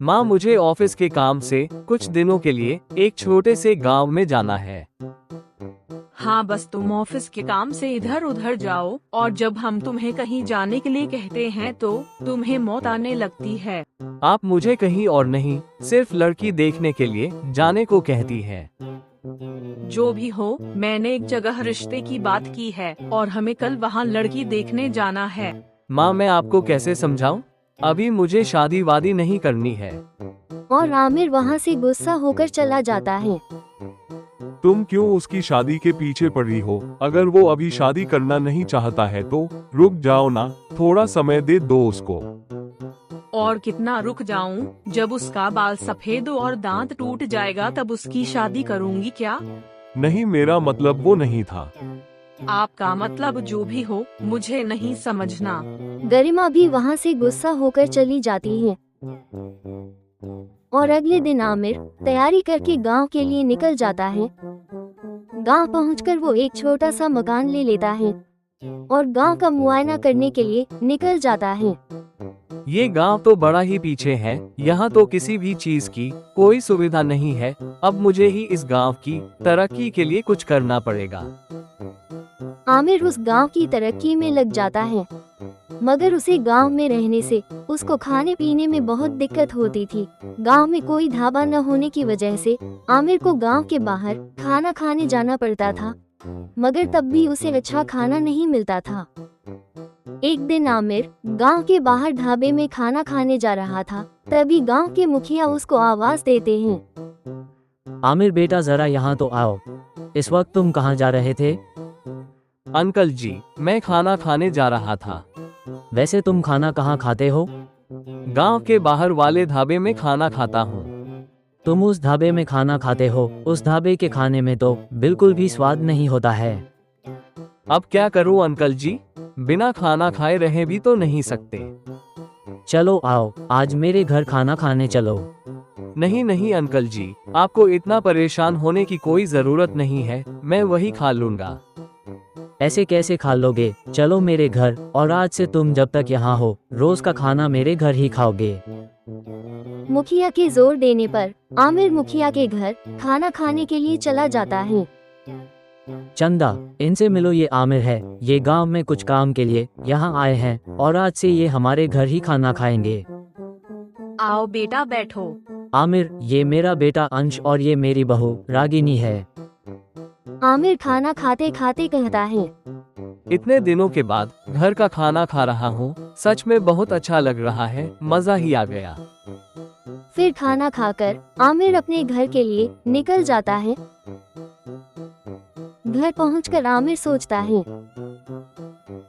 माँ, मुझे ऑफिस के काम से कुछ दिनों के लिए एक छोटे से गांव में जाना है। हाँ, बस तुम ऑफिस के काम से इधर उधर जाओ और जब हम तुम्हें कहीं जाने के लिए कहते हैं तो तुम्हें मौत आने लगती है। आप मुझे कहीं और नहीं, सिर्फ लड़की देखने के लिए जाने को कहती है। जो भी हो, मैंने एक जगह रिश्ते की बात की है और हमें कल वहाँ लड़की देखने जाना है। माँ, मैं आपको कैसे समझाऊं? अभी मुझे शादी वादी नहीं करनी है। और आमिर वहाँ से गुस्सा होकर चला जाता है। तुम क्यों उसकी शादी के पीछे पड़ी हो? अगर वो अभी शादी करना नहीं चाहता है तो रुक जाओ ना, थोड़ा समय दे दो उसको। और कितना रुक जाऊं? जब उसका बाल सफेद और दांत टूट जाएगा तब उसकी शादी करूंगी क्या? नहीं, मेरा मतलब वो नहीं था। आपका मतलब जो भी हो, मुझे नहीं समझना। गरिमा भी वहाँ से गुस्सा होकर चली जाती है। और अगले दिन आमिर तैयारी करके गांव के लिए निकल जाता है। गांव पहुंचकर वो एक छोटा सा मकान ले लेता है और गांव का मुआयना करने के लिए निकल जाता है। ये गांव तो बड़ा ही पीछे है, यहाँ तो किसी भी चीज की कोई सुविधा नहीं है। अब मुझे ही इस गांव की तरक्की के लिए कुछ करना पड़ेगा। आमिर उस गांव की तरक्की में लग जाता है, मगर उसे गांव में रहने से उसको खाने पीने में बहुत दिक्कत होती थी। गांव में कोई ढाबा न होने की वजह से आमिर को गांव के बाहर खाना खाने जाना पड़ता था, मगर तब भी उसे अच्छा खाना नहीं मिलता था। एक दिन आमिर गांव के बाहर ढाबे में खाना खाने जा रहा था, तभी गांव के मुखिया उसको आवाज देते हैं। आमिर बेटा, जरा यहाँ तो आओ। इस वक्त तुम कहाँ जा रहे थे? अंकल जी, मैं खाना खाने जा रहा था। वैसे तुम खाना कहाँ खाते हो? गांव के बाहर वाले ढाबे में खाना खाता हूँ। तुम उस ढाबे में खाना खाते हो? उस ढाबे के खाने में तो बिल्कुल भी स्वाद नहीं होता है। अब क्या करूँ अंकल जी, बिना खाना खाए रह भी तो नहीं सकते। चलो आओ, आज मेरे घर खाना खाने चलो। नहीं नहीं अंकल जी, आपको इतना परेशान होने की कोई जरूरत नहीं है, मैं वही खा लूंगा। ऐसे कैसे खा लोगे? चलो मेरे घर, और आज से तुम जब तक यहाँ हो रोज का खाना मेरे घर ही खाओगे। मुखिया के जोर देने पर आमिर मुखिया के घर खाना खाने के लिए चला जाता है। चंदा, इनसे मिलो, ये आमिर है। ये गांव में कुछ काम के लिए यहाँ आए हैं और आज से ये हमारे घर ही खाना खाएंगे। आओ बेटा, बैठो। आमिर, ये मेरा बेटा अंश और ये मेरी बहू रागिनी है। आमिर खाना खाते खाते कहता है, इतने दिनों के बाद घर का खाना खा रहा हूँ, सच में बहुत अच्छा लग रहा है, मजा ही आ गया। फिर खाना खाकर आमिर अपने घर के लिए निकल जाता है। घर पहुंचकर आमिर सोचता है,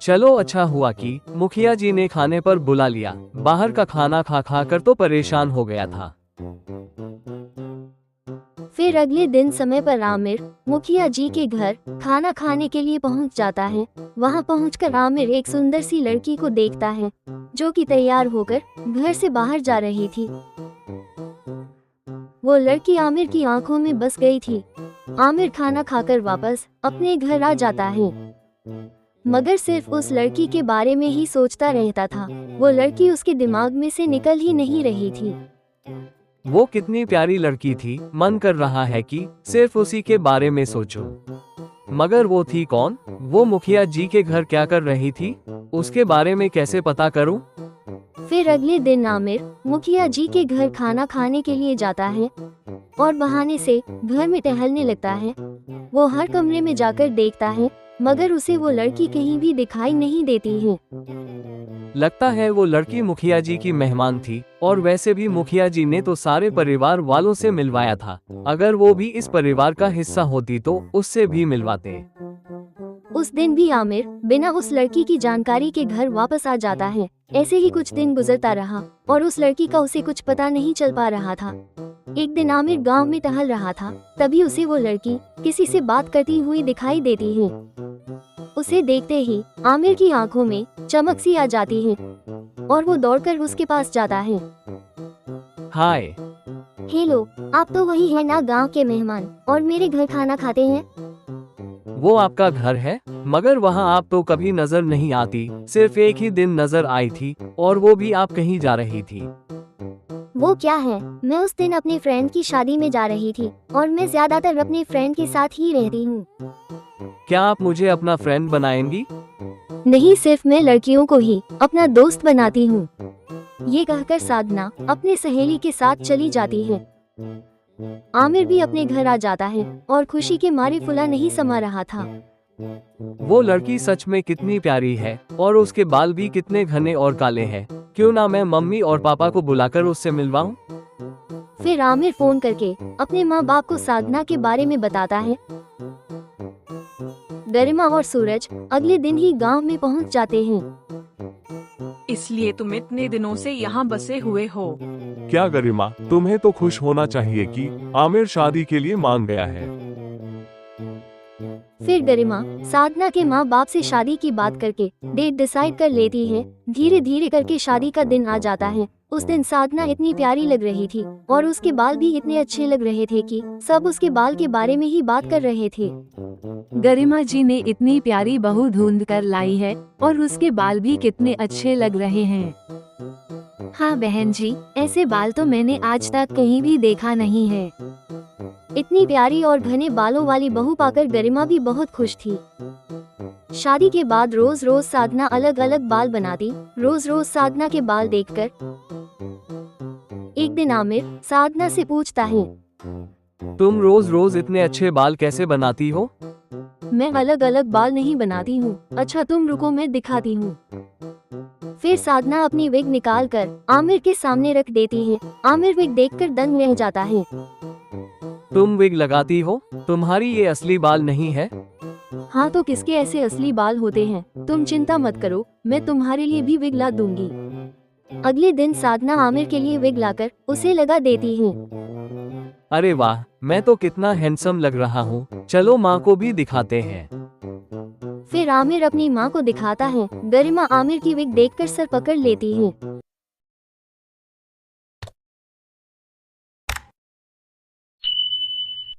चलो अच्छा हुआ कि मुखिया जी ने खाने पर बुला लिया, बाहर का खाना खा खा कर तो परेशान हो गया था। फिर अगले दिन समय पर आमिर मुखिया जी के घर खाना खाने के लिए पहुंच जाता है। वहां पहुंचकर आमिर एक सुंदर सी लड़की को देखता है, जो कि तैयार होकर घर से बाहर जा रही थी। वो लड़की आमिर की आंखों में बस गई थी। आमिर खाना खाकर वापस अपने घर आ जाता है, मगर सिर्फ उस लड़की के बारे में ही सोचता रहता था। वो लड़की उसके दिमाग में से निकल ही नहीं रही थी। वो कितनी प्यारी लड़की थी, मन कर रहा है कि सिर्फ उसी के बारे में सोचूं। मगर वो थी कौन? वो मुखिया जी के घर क्या कर रही थी, उसके बारे में कैसे पता करूं? फिर अगले दिन आमिर मुखिया जी के घर खाना खाने के लिए जाता है और बहाने से घर में टहलने लगता है। वो हर कमरे में जाकर देखता है, मगर उसे वो लड़की कहीं भी दिखाई नहीं देती है। लगता है वो लड़की मुखिया जी की मेहमान थी, और वैसे भी मुखिया जी ने तो सारे परिवार वालों से मिलवाया था। अगर वो भी इस परिवार का हिस्सा होती तो उससे भी मिलवाते। उस दिन भी आमिर बिना उस लड़की की जानकारी के घर वापस आ जाता है। ऐसे ही कुछ दिन गुजरता रहा और उस लड़की का उसे कुछ पता नहीं चल पा रहा था। एक दिन आमिर गांव में टहल रहा था, तभी उसे वो लड़की किसी से बात करती हुई दिखाई देती है। उसे देखते ही आमिर की आंखों में चमक सी आ जाती है और वो दौड़कर उसके पास जाता है। हाय। हेलो, आप तो वही है ना गांव के मेहमान और मेरे घर खाना खाते हैं? वो आपका घर है, मगर वहाँ आप तो कभी नजर नहीं आती। सिर्फ एक ही दिन नजर आई थी, और वो भी आप कहीं जा रही थी। वो क्या है, मैं उस दिन अपने फ्रेंड की शादी में जा रही थी और मैं ज्यादातर अपने फ्रेंड के साथ ही रहती हूँ। क्या आप मुझे अपना फ्रेंड बनाएंगी? नहीं, सिर्फ मैं लड़कियों को ही अपना दोस्त बनाती हूँ। ये कहकर साधना अपनी सहेली के साथ चली जाती है। आमिर भी अपने घर आ जाता है और खुशी के मारे फुला नहीं समा रहा था। वो लड़की सच में कितनी प्यारी है और उसके बाल भी कितने घने और काले हैं। क्यों ना मैं मम्मी और पापा को बुलाकर उससे मिलवाऊं? फिर आमिर फोन करके अपने माँ बाप को साधना के बारे में बताता है। गरिमा और सूरज अगले दिन ही गांव में पहुंच जाते हैं। इसलिए तुम इतने दिनों से यहाँ बसे हुए हो। क्या गरिमा, तुम्हें तो खुश होना चाहिए कि आमिर शादी के लिए मान गया है। फिर गरिमा साधना के माँ बाप से शादी की बात करके डेट डिसाइड कर लेती है। धीरे धीरे करके शादी का दिन आ जाता है। उस दिन साधना इतनी प्यारी लग रही थी और उसके बाल भी इतने अच्छे लग रहे थे कि सब उसके बाल के बारे में ही बात कर रहे थे। गरिमा जी ने इतनी प्यारी बहू ढूंढ कर लाई है और उसके बाल भी कितने अच्छे लग रहे हैं। हाँ बहन जी, ऐसे बाल तो मैंने आज तक कहीं भी देखा नहीं है। इतनी प्यारी और घने बालों वाली बहू पाकर गरिमा भी बहुत खुश थी। शादी के बाद रोज रोज साधना अलग अलग बाल बनाती। रोज रोज साधना के बाल देखकर एक दिन आमिर साधना से पूछता है, तुम रोज रोज इतने अच्छे बाल कैसे बनाती हो? मैं अलग अलग बाल नहीं बनाती हूँ। अच्छा तुम रुको, मैं दिखाती हूँ। फिर साधना अपनी विग निकाल कर आमिर के सामने रख देती है। आमिर विग देखकर दंग रह जाता है। तुम विग लगाती हो? तुम्हारी ये असली बाल नहीं है? हाँ तो किसके ऐसे असली बाल होते हैं? तुम चिंता मत करो, मैं तुम्हारे लिए भी विग ला दूंगी। अगले दिन साधना आमिर के लिए विग लाकर उसे लगा देती है। अरे वाह, मैं तो कितना हैंडसम लग रहा हूँ। चलो माँ को भी दिखाते हैं। फिर आमिर अपनी माँ को दिखाता है। गरिमा आमिर की विग देखकर सर पकड़ लेती है।